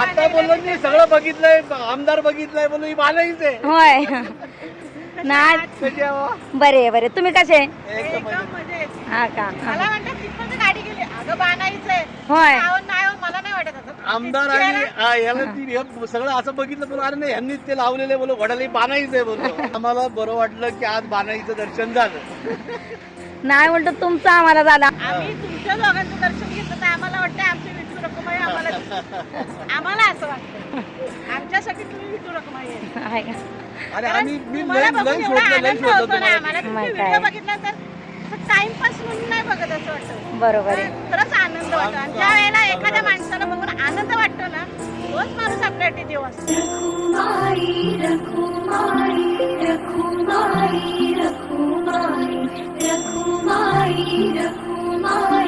आता बोललो मी सगळं बघितलंय, आमदार बघितलंय, बोललो ही बालाईच आहे. होय नाही कशी आहे बुवा? बरे बरे. तुम्ही कसे? एकदम मजेत. हा का? मला वाटतं तिथपर्यंत गाडी गेली. अगं बाणाईचंय. होय नाही हो, मला नाही वाटत असं. आमदार आणि याला हे सगळं असं बघितलं, बोलो अरे नाही ह्यांनी ते लावलेले, बोलो घोड्याला बाणाईच आहे बोलो. आम्हाला बरं वाटलं की आज बाणाईचं दर्शन झालं. नाही उलट तुमचं आम्हाला झाला. आम्ही तुमच्या दोघांचं दर्शन घेतलं तर आम्हाला वाटतं आमची विठू रखुमाई आम्हाला असं वाटतं आमच्यासाठी तुम्ही विठू रखुमाई आहे. आहे का? अरे आम्ही मी तुम्हाला लई बघून एवढा शोधलं आनंद होतो ना तुम्हाला. आम्हाला. तुम्ही मग काय? व्हिडिओ बघितला तर टाइमपास म्हणून नाही बघत असं वाटतं. बरोबर आहे. खरंच आनंद वाटतो. आणि ज्या वेळेला एखाद्या माणसाला बघून आनंद वाटतो ना, तोच माणूस आपल्यासाठी देव असतो. रखुमाई रखुमाई रखुमाई रखुमाई रखुमाई रखुमाई